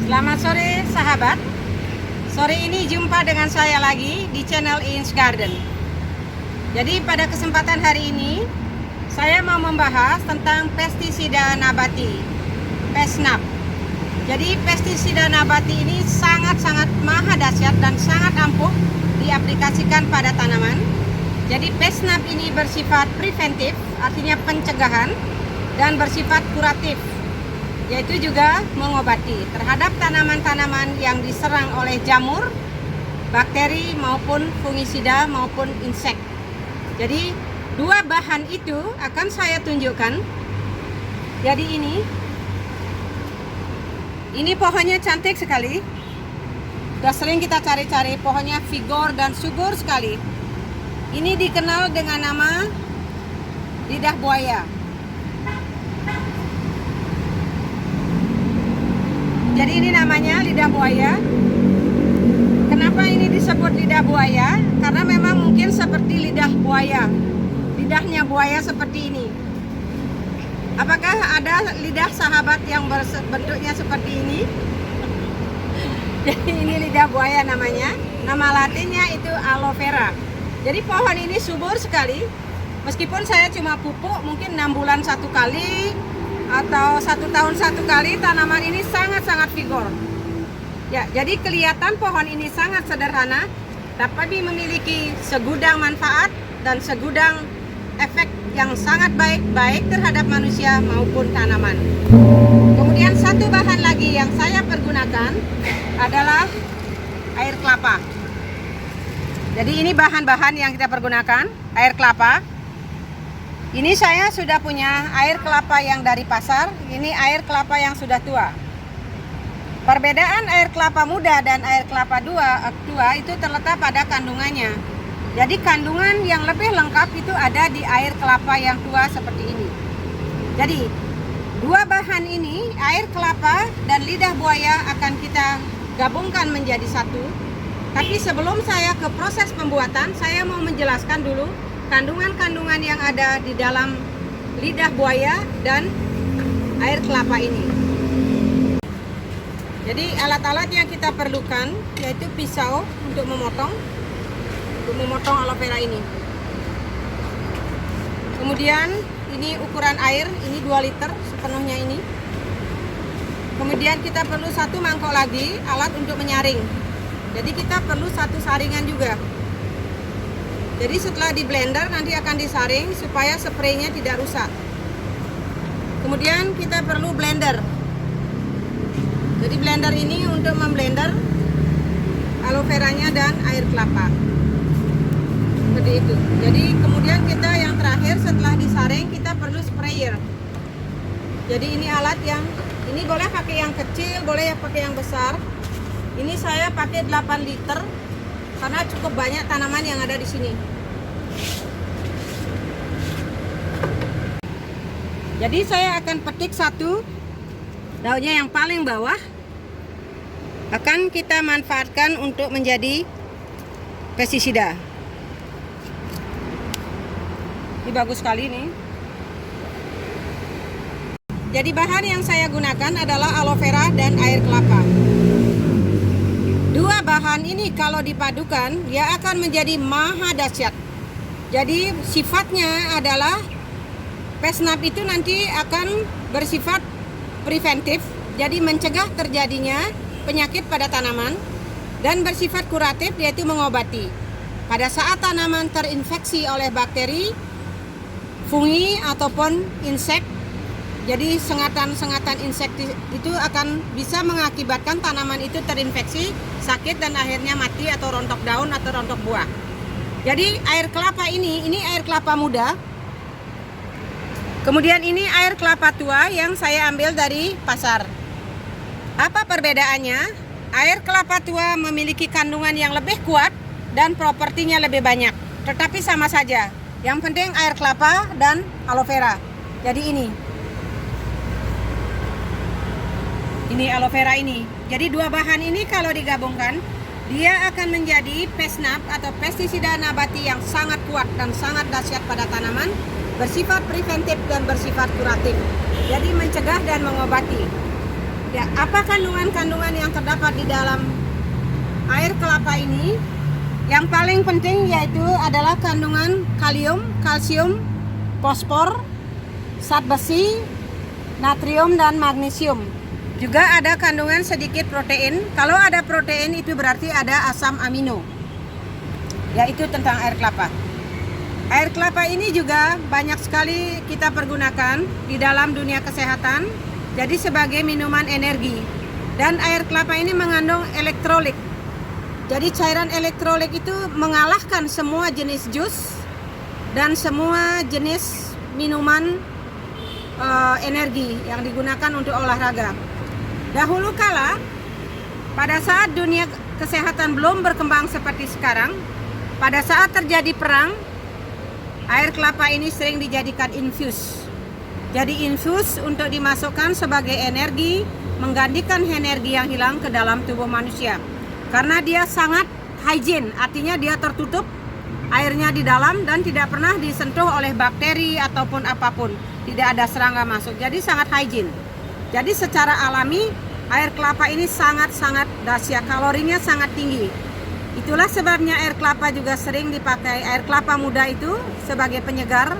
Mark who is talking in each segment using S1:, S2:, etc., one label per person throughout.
S1: Selamat sore sahabat. Sore ini jumpa dengan saya lagi di channel Iins Garden. Jadi pada kesempatan hari ini saya mau membahas tentang pestisida nabati, PESNAP. Jadi pestisida nabati ini sangat-sangat maha dahsyat dan sangat ampuh diaplikasikan pada tanaman. Jadi PESNAP ini bersifat preventif, artinya pencegahan, dan bersifat kuratif, yaitu juga mengobati terhadap tanaman-tanaman yang diserang oleh jamur, bakteri maupun fungisida maupun insek. Jadi dua bahan itu akan saya tunjukkan. Jadi ini pohonnya cantik sekali. Sudah sering kita cari-cari, pohonnya vigor dan subur sekali. Ini dikenal dengan nama lidah buaya. Jadi ini namanya lidah buaya. Kenapa ini disebut lidah buaya? Karena memang mungkin seperti lidah buaya. Lidahnya buaya seperti ini. Apakah ada lidah sahabat yang bentuknya seperti ini? Jadi ini lidah buaya namanya. Nama latinnya itu aloe vera. Jadi pohon ini subur sekali. Meskipun saya cuma pupuk mungkin 6 bulan satu kali atau 1 tahun satu kali, tanaman ini sangat-sangat vigor. Ya, jadi kelihatan pohon ini sangat sederhana, tapi memiliki segudang manfaat dan segudang efek yang sangat baik terhadap manusia maupun tanaman. Kemudian satu bahan lagi yang saya pergunakan adalah air kelapa. Jadi ini bahan-bahan yang kita pergunakan, air kelapa. Ini saya sudah punya air kelapa yang dari pasar, ini air kelapa yang sudah tua. Perbedaan air kelapa muda dan air kelapa tua itu terletak pada kandungannya. Jadi kandungan yang lebih lengkap itu ada di air kelapa yang tua seperti ini. Jadi dua bahan ini, air kelapa dan lidah buaya, akan kita gabungkan menjadi satu. Tapi sebelum saya ke proses pembuatan, saya mau menjelaskan dulu kandungan-kandungan yang ada di dalam lidah buaya dan air kelapa ini. Jadi alat-alat yang kita perlukan yaitu pisau untuk memotong aloe vera ini. Kemudian ini ukuran air, ini 2 liter sepenuhnya ini. Kemudian kita perlu 1 mangkok lagi alat untuk menyaring. Jadi kita perlu 1 saringan juga. Jadi setelah di blender nanti akan disaring supaya spraynya tidak rusak. Kemudian kita perlu blender. Jadi blender ini untuk memblender aloe veranya dan air kelapa. Seperti itu. Jadi kemudian kita yang terakhir setelah disaring kita perlu sprayer. Jadi ini alat yang ini boleh pakai yang kecil, boleh pakai yang besar. Ini saya pakai 8 liter. Karena cukup banyak tanaman yang ada di sini. Jadi saya akan petik satu daunnya yang paling bawah, akan kita manfaatkan untuk menjadi pestisida. Ini bagus sekali nih. Jadi bahan yang saya gunakan adalah aloe vera dan air kelapa. Dua bahan ini kalau dipadukan dia akan menjadi maha dahsyat. Jadi sifatnya adalah PESNAP itu nanti akan bersifat preventif, jadi mencegah terjadinya penyakit pada tanaman, dan bersifat kuratif yaitu mengobati. Pada saat tanaman terinfeksi oleh bakteri, fungi ataupun insek, jadi sengatan-sengatan insek itu akan bisa mengakibatkan tanaman itu terinfeksi, sakit, dan akhirnya mati atau rontok daun atau rontok buah. Jadi air kelapa ini air kelapa muda. Kemudian ini air kelapa tua yang saya ambil dari pasar. Apa perbedaannya? Air kelapa tua memiliki kandungan yang lebih kuat dan propertinya lebih banyak. Tetapi sama saja. Yang penting air kelapa dan aloe vera. Jadi ini aloe vera ini. Jadi dua bahan ini kalau digabungkan, dia akan menjadi PESNAP atau pestisida nabati yang sangat kuat dan sangat dahsyat pada tanaman, bersifat preventif dan bersifat kuratif. Jadi mencegah dan mengobati. Ya, apa kandungan-kandungan yang terdapat di dalam air kelapa ini? Yang paling penting yaitu adalah kandungan kalium, kalsium, fosfor, zat besi, natrium, dan magnesium. Juga ada kandungan sedikit protein. Kalau ada protein itu berarti ada asam amino. Yaitu tentang air kelapa. Air kelapa ini juga banyak sekali kita pergunakan di dalam dunia kesehatan. Jadi sebagai minuman energi. Dan air kelapa ini mengandung elektrolit. Jadi cairan elektrolit itu mengalahkan semua jenis jus dan semua jenis minuman energi yang digunakan untuk olahraga. Dahulu kala, pada saat dunia kesehatan belum berkembang seperti sekarang, pada saat terjadi perang, air kelapa ini sering dijadikan infus. Jadi infus untuk dimasukkan sebagai energi, menggantikan energi yang hilang ke dalam tubuh manusia. Karena dia sangat hygiene, artinya dia tertutup, airnya di dalam dan tidak pernah disentuh oleh bakteri ataupun apapun. Tidak ada serangga masuk, jadi sangat hygiene. Jadi secara alami air kelapa ini sangat-sangat dahsyat, kalorinya sangat tinggi. Itulah sebabnya air kelapa juga sering dipakai, air kelapa muda itu sebagai penyegar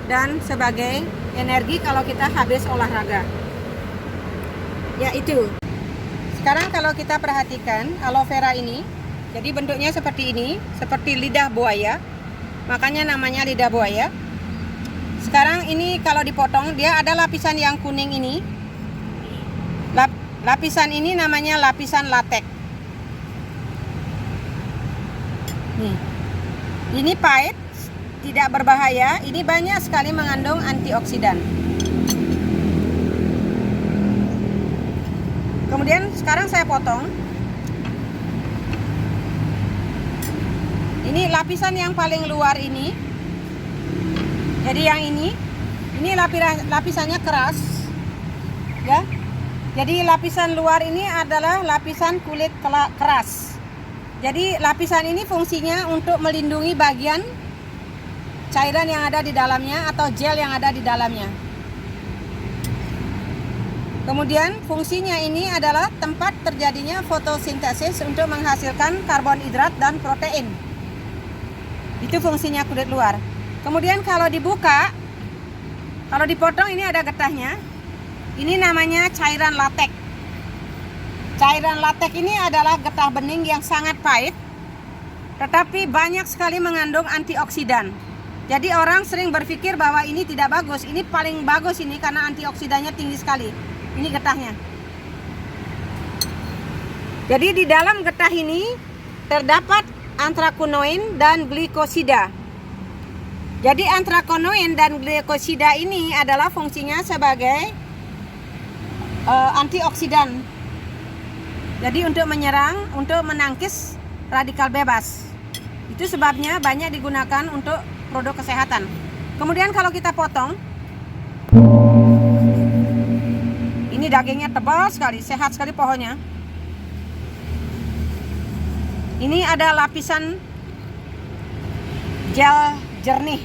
S1: dan sebagai energi kalau kita habis olahraga. Ya itu. Sekarang kalau kita perhatikan aloe vera ini, jadi bentuknya seperti ini, seperti lidah buaya. Makanya namanya lidah buaya. Sekarang ini kalau dipotong, dia ada lapisan yang kuning ini. Lapisan ini namanya lapisan latex. Nih. Ini pahit, tidak berbahaya. Ini banyak sekali mengandung antioksidan. Kemudian sekarang saya potong. Ini lapisan yang paling luar ini. Jadi yang ini lapisannya keras. Ya. Jadi lapisan luar ini adalah lapisan kulit keras. Jadi lapisan ini fungsinya untuk melindungi bagian cairan yang ada di dalamnya atau gel yang ada di dalamnya. Kemudian fungsinya ini adalah tempat terjadinya fotosintesis untuk menghasilkan karbohidrat dan protein. Itu fungsinya kulit luar. Kemudian kalau dibuka, kalau dipotong ini ada getahnya. Ini namanya cairan latex. Cairan latex ini adalah getah bening yang sangat pahit, tetapi banyak sekali mengandung antioksidan. Jadi orang sering berpikir bahwa ini tidak bagus. Ini paling bagus ini karena antioksidannya tinggi sekali. Ini getahnya. Jadi di dalam getah ini terdapat antraknoin dan glikosida. Jadi antraknoin dan glikosida ini adalah fungsinya sebagai antioksidan. Jadi untuk menyerang, untuk menangkis radikal bebas. Itu sebabnya banyak digunakan untuk produk kesehatan. Kemudian kalau kita potong, ini dagingnya tebal sekali, sehat sekali pohonnya. Ini ada lapisan gel jernih.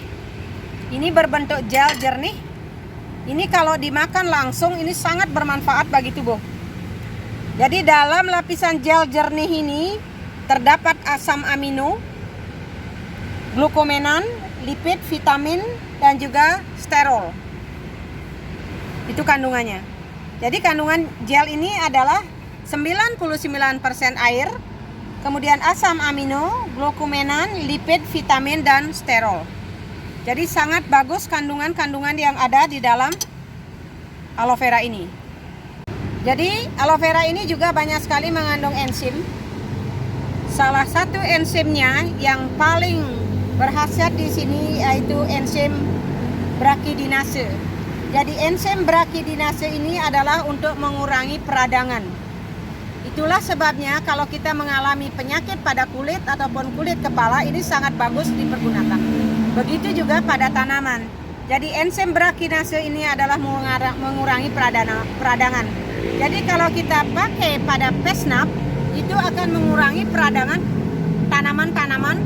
S1: Ini berbentuk gel jernih. Ini kalau dimakan langsung ini sangat bermanfaat bagi tubuh. Jadi dalam lapisan gel jernih ini terdapat asam amino, glukomenan, lipid, vitamin, dan juga sterol. Itu kandungannya. Jadi kandungan gel ini adalah 99% air, kemudian asam amino, glukomenan, lipid, vitamin, dan sterol. Jadi sangat bagus kandungan-kandungan yang ada di dalam aloe vera ini. Jadi aloe vera ini juga banyak sekali mengandung enzim. Salah satu enzimnya yang paling berkhasiat di sini yaitu enzim brakidinase. Jadi enzim brakidinase ini adalah untuk mengurangi peradangan. Itulah sebabnya kalau kita mengalami penyakit pada kulit ataupun kulit kepala ini sangat bagus dipergunakan. Begitu juga pada tanaman. Jadi enzim brakidinase ini adalah mengurangi peradangan. Jadi kalau kita pakai pada pesnap, itu akan mengurangi peradangan tanaman-tanaman,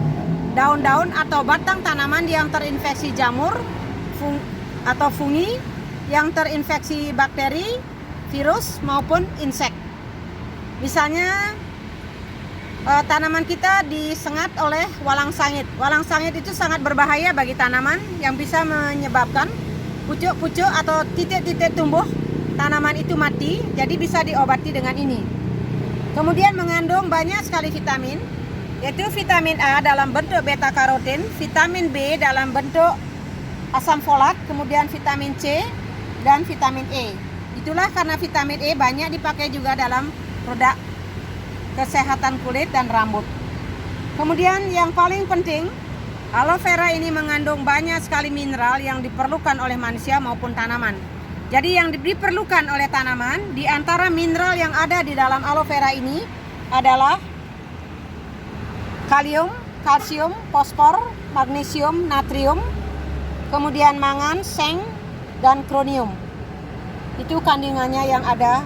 S1: daun-daun atau batang tanaman yang terinfeksi jamur atau fungi, yang terinfeksi bakteri, virus maupun insek. Misalnya tanaman kita disengat oleh walang sangit. Walang sangit itu sangat berbahaya bagi tanaman yang bisa menyebabkan pucuk-pucuk atau titik-titik tumbuh tanaman itu mati. Jadi bisa diobati dengan ini. Kemudian mengandung banyak sekali vitamin, yaitu vitamin A dalam bentuk beta karotin, vitamin B dalam bentuk asam folat, kemudian vitamin C dan vitamin E. Itulah karena vitamin E banyak dipakai juga dalam produk kesehatan kulit dan rambut. Kemudian yang paling penting, aloe vera ini mengandung banyak sekali mineral yang diperlukan oleh manusia maupun tanaman. Jadi yang diperlukan oleh tanaman, di antara mineral yang ada di dalam aloe vera ini adalah kalium, kalsium, fosfor, magnesium, natrium, kemudian mangan, seng, dan kronium. Itu kandungannya yang ada,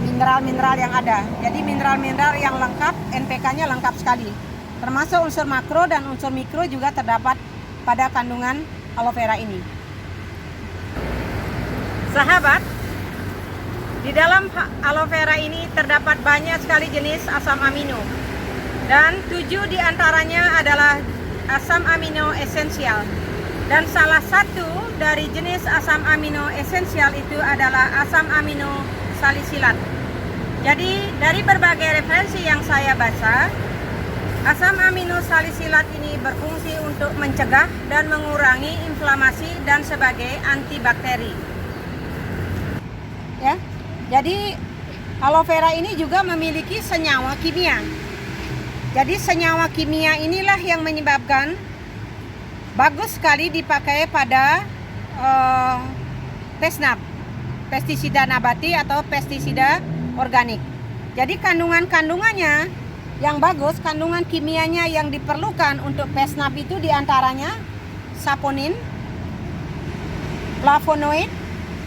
S1: mineral-mineral yang ada. Jadi mineral-mineral yang lengkap, NPK-nya lengkap sekali. Termasuk unsur makro dan unsur mikro juga terdapat pada kandungan aloe vera ini. Sahabat, di dalam aloe vera ini terdapat banyak sekali jenis asam amino. Dan 7 diantaranya adalah asam amino esensial. Dan salah satu dari jenis asam amino esensial itu adalah asam amino salisilat. Jadi dari berbagai referensi yang saya baca, asam amino salisilat ini berfungsi untuk mencegah dan mengurangi inflamasi dan sebagai antibakteri. Ya, jadi aloe vera ini juga memiliki senyawa kimia. Jadi senyawa kimia inilah yang menyebabkan bagus sekali dipakai pada pesnap, pestisida nabati atau pestisida organik. Jadi kandungannya yang bagus, kandungan kimianya yang diperlukan untuk pesnap itu diantaranya saponin, flavonoid,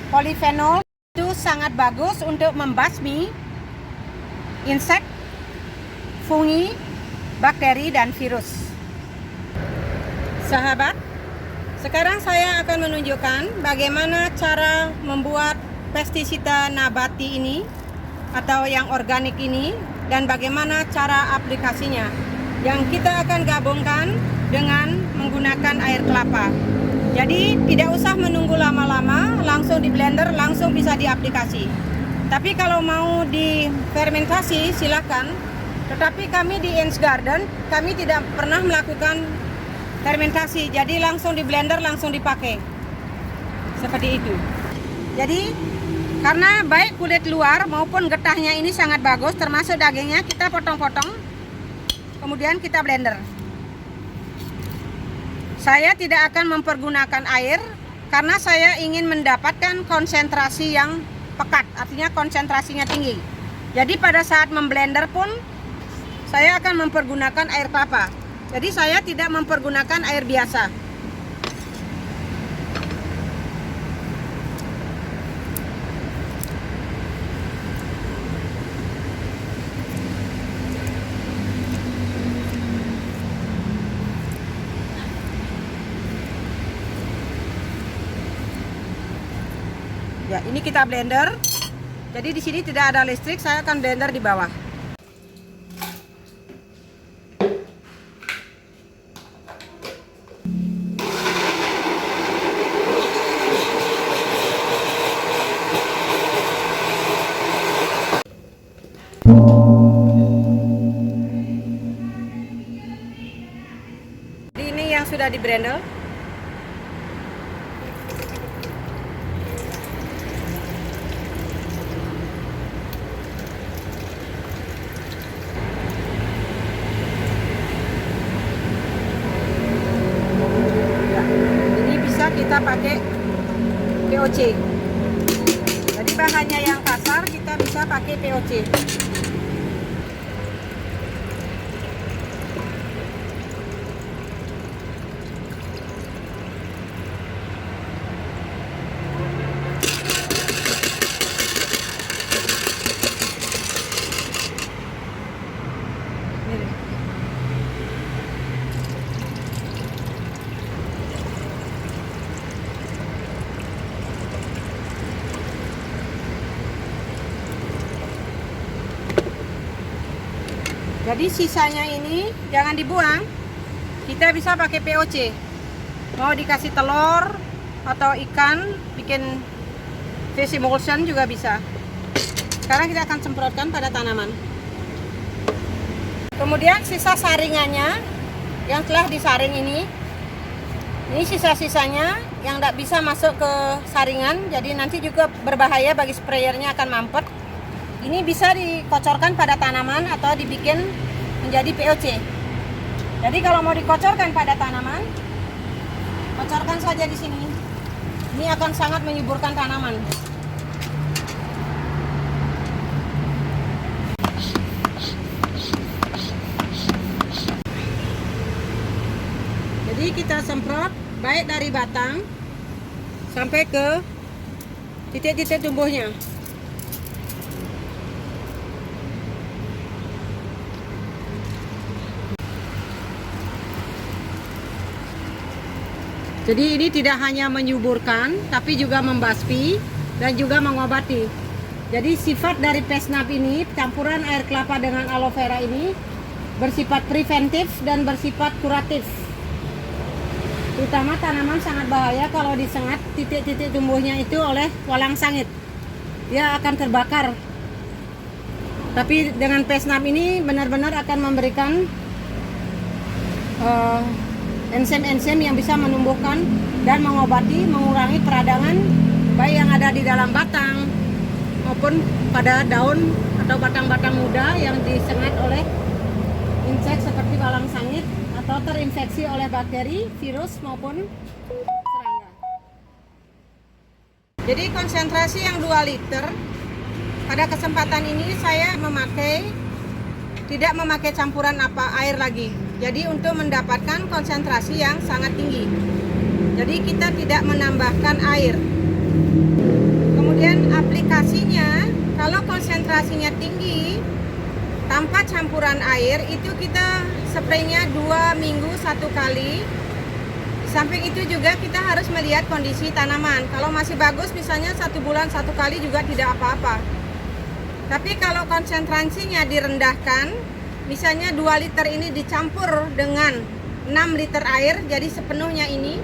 S1: polifenol. Itu sangat bagus untuk membasmi insek, fungi, bakteri, dan virus. Sahabat, sekarang saya akan menunjukkan bagaimana cara membuat pestisida nabati ini atau yang organik ini dan bagaimana cara aplikasinya, yang kita akan gabungkan dengan menggunakan air kelapa. Jadi tidak usah menunggu lama-lama, langsung di blender, langsung bisa diaplikasi. Tapi kalau mau difermentasi silakan. Tetapi kami di Ends Garden, kami tidak pernah melakukan fermentasi. Jadi langsung di blender, langsung dipakai. Seperti itu. Jadi karena baik kulit luar maupun getahnya ini sangat bagus, termasuk dagingnya kita potong-potong, kemudian kita blender. Saya tidak akan mempergunakan air karena saya ingin mendapatkan konsentrasi yang pekat, artinya konsentrasinya tinggi. Jadi pada saat memblender pun saya akan mempergunakan air kelapa. Jadi saya tidak mempergunakan air biasa. Ya, ini kita blender. Jadi di sini tidak ada listrik, saya akan blender di bawah. Jadi ini yang sudah di blender. Kita pakai POC. Jadi bahannya yang kasar, kita bisa pakai POC. Jadi sisanya ini jangan dibuang. Kita bisa pakai POC. Mau dikasih telur atau ikan, bikin fish emulsion juga bisa. Sekarang kita akan semprotkan pada tanaman. Kemudian sisa saringannya yang telah disaring ini sisa-sisanya yang tidak bisa masuk ke saringan, jadi nanti juga berbahaya bagi sprayernya, akan mampet. Ini bisa dikocorkan pada tanaman atau dibikin menjadi POC. Jadi kalau mau dikocorkan pada tanaman, kocorkan saja di sini. Ini akan sangat menyuburkan tanaman. Jadi kita semprot baik dari batang sampai ke titik-titik tumbuhnya. Jadi ini tidak hanya menyuburkan, tapi juga membasmi dan juga mengobati. Jadi sifat dari Pesnap ini, campuran air kelapa dengan aloe vera ini bersifat preventif dan bersifat kuratif. Terutama tanaman sangat bahaya kalau disengat titik-titik tumbuhnya itu oleh walang sangit. Dia akan terbakar. Tapi dengan Pesnap ini benar-benar akan memberikan enzim-enzim yang bisa menumbuhkan dan mengobati, mengurangi peradangan baik yang ada di dalam batang maupun pada daun atau batang-batang muda yang disengat oleh insek seperti walang sangit atau terinfeksi oleh bakteri, virus maupun serangga. Jadi konsentrasi yang 2 liter, pada kesempatan ini saya tidak memakai campuran air lagi. Jadi untuk mendapatkan konsentrasi yang sangat tinggi. Jadi kita tidak menambahkan air. Kemudian aplikasinya, kalau konsentrasinya tinggi tanpa campuran air, itu kita spraynya 2 minggu 1 kali. Di samping itu juga kita harus melihat kondisi tanaman. Kalau masih bagus misalnya 1 bulan 1 kali juga tidak apa-apa. Tapi kalau konsentrasinya direndahkan, misalnya 2 liter ini dicampur dengan 6 liter air, jadi sepenuhnya ini.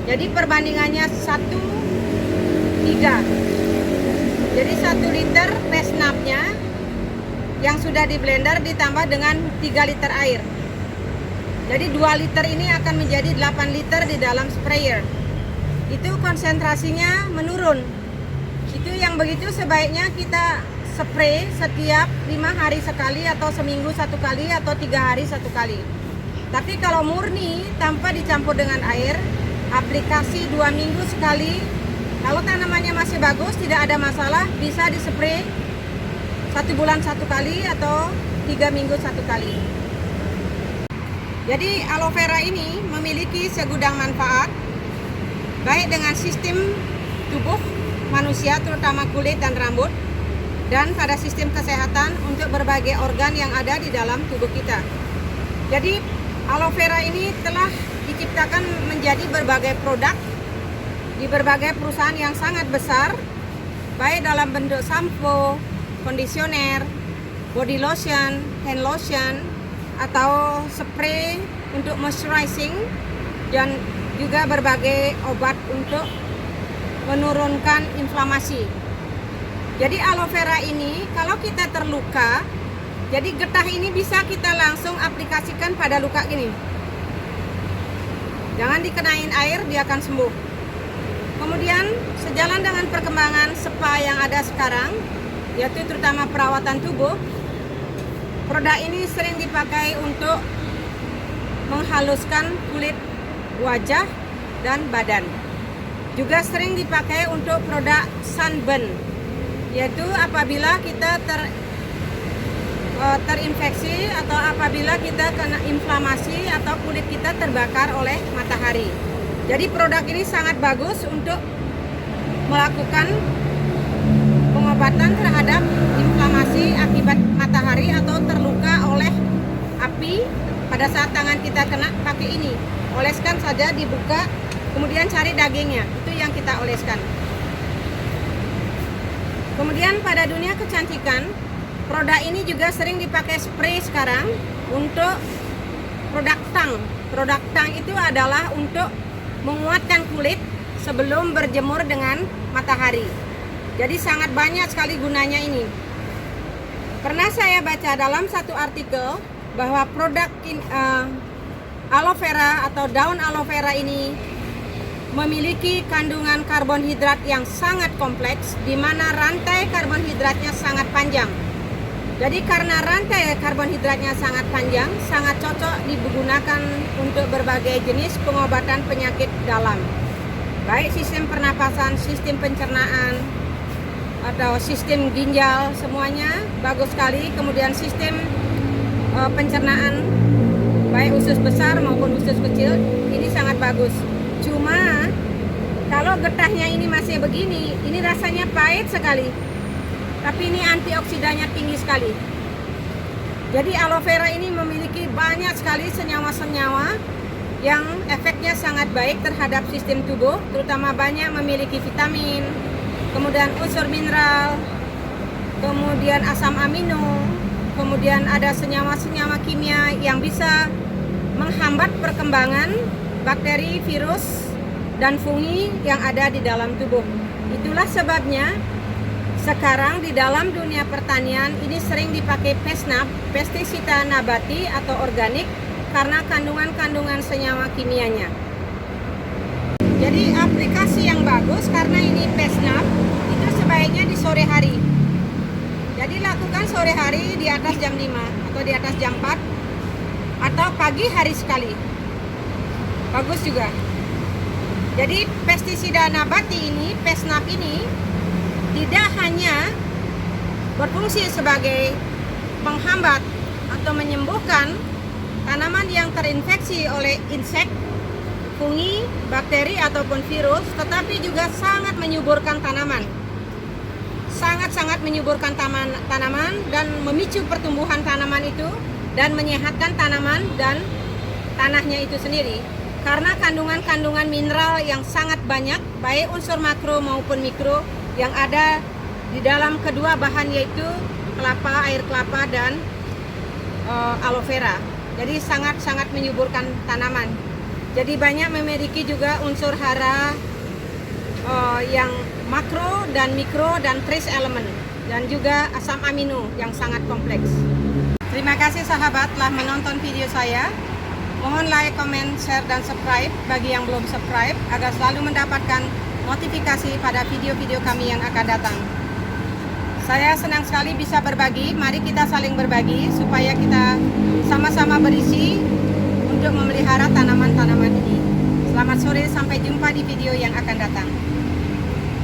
S1: Jadi perbandingannya 1:3. Jadi 1 liter Pesnapnya yang sudah di blender ditambah dengan 3 liter air. Jadi 2 liter ini akan menjadi 8 liter di dalam sprayer. Itu konsentrasinya menurun. Itu yang begitu sebaiknya kita spray setiap 5 hari sekali atau seminggu 1 kali atau 3 hari 1 kali. Tapi kalau murni tanpa dicampur dengan air, aplikasi 2 minggu sekali. Kalau tanamannya masih bagus, tidak ada masalah, bisa dispray 1 bulan 1 kali atau 3 minggu 1 kali. Jadi aloe vera ini memiliki segudang manfaat, baik dengan sistem tubuh manusia, terutama kulit dan rambut, dan pada sistem kesehatan untuk berbagai organ yang ada di dalam tubuh kita. Jadi aloe vera ini telah diciptakan menjadi berbagai produk di berbagai perusahaan yang sangat besar, baik dalam bentuk sampo, kondisioner, body lotion, hand lotion, atau spray untuk moisturizing, dan juga berbagai obat untuk menurunkan inflamasi. Jadi aloe vera ini kalau kita terluka, jadi getah ini bisa kita langsung aplikasikan pada luka ini. Jangan dikenain air, dia akan sembuh. Kemudian sejalan dengan perkembangan spa yang ada sekarang, yaitu terutama perawatan tubuh, produk ini sering dipakai untuk menghaluskan kulit wajah dan badan. Juga sering dipakai untuk produk sunburn, yaitu apabila kita terinfeksi atau apabila kita kena inflamasi atau kulit kita terbakar oleh matahari. Jadi produk ini sangat bagus untuk melakukan pengobatan terhadap inflamasi akibat matahari atau terluka oleh api. Pada saat tangan kita kena, pakai ini, oleskan saja, dibuka, kemudian cari dagingnya, itu yang kita oleskan. Kemudian pada dunia kecantikan, Produk ini juga sering dipakai spray sekarang untuk produk tang. Produk tang itu adalah untuk menguatkan kulit sebelum berjemur dengan matahari. Jadi sangat banyak sekali gunanya ini. Pernah saya baca dalam satu artikel bahwa produk aloe vera atau daun aloe vera ini memiliki kandungan karbohidrat yang sangat kompleks, di mana rantai karbohidratnya sangat panjang. Jadi karena rantai karbohidratnya sangat panjang, sangat cocok digunakan untuk berbagai jenis pengobatan penyakit dalam. Baik sistem pernapasan, sistem pencernaan, atau sistem ginjal, semuanya bagus sekali. Kemudian sistem pencernaan, baik usus besar maupun usus kecil, ini sangat bagus. Cuma kalau getahnya ini masih begini, ini rasanya pahit sekali. Tapi ini antioksidannya tinggi sekali. Jadi aloe vera ini memiliki banyak sekali senyawa-senyawa yang efeknya sangat baik terhadap sistem tubuh, terutama banyak memiliki vitamin, kemudian unsur mineral, kemudian asam amino, kemudian ada senyawa-senyawa kimia yang bisa menghambat perkembangan bakteri, virus, dan fungi yang ada di dalam tubuh. Itulah sebabnya sekarang di dalam dunia pertanian ini sering dipakai PESNAP, pestisida nabati atau organik, karena kandungan-kandungan senyawa kimianya. Jadi aplikasi yang bagus karena ini PESNAP itu sebaiknya di sore hari. Jadi lakukan sore hari di atas jam 5 atau di atas jam 4 atau pagi hari sekali. Bagus juga. Jadi pestisida nabati ini, PESNAP ini tidak hanya berfungsi sebagai penghambat atau menyembuhkan tanaman yang terinfeksi oleh insek, fungi, bakteri ataupun virus, tetapi juga sangat menyuburkan tanaman. Sangat-sangat menyuburkan tanaman dan memicu pertumbuhan tanaman itu dan menyehatkan tanaman dan tanahnya itu sendiri. Karena kandungan-kandungan mineral yang sangat banyak, baik unsur makro maupun mikro, yang ada di dalam kedua bahan, yaitu kelapa, air kelapa, dan aloe vera. Jadi sangat-sangat menyuburkan tanaman. Jadi banyak memiliki juga unsur hara yang makro dan mikro dan trace element, dan juga asam amino yang sangat kompleks. Terima kasih sahabat telah menonton video saya. Mohon like, comment, share, dan subscribe bagi yang belum subscribe agar selalu mendapatkan notifikasi pada video-video kami yang akan datang. Saya senang sekali bisa berbagi. Mari kita saling berbagi supaya kita sama-sama berisi untuk memelihara tanaman-tanaman ini. Selamat sore, sampai jumpa di video yang akan datang.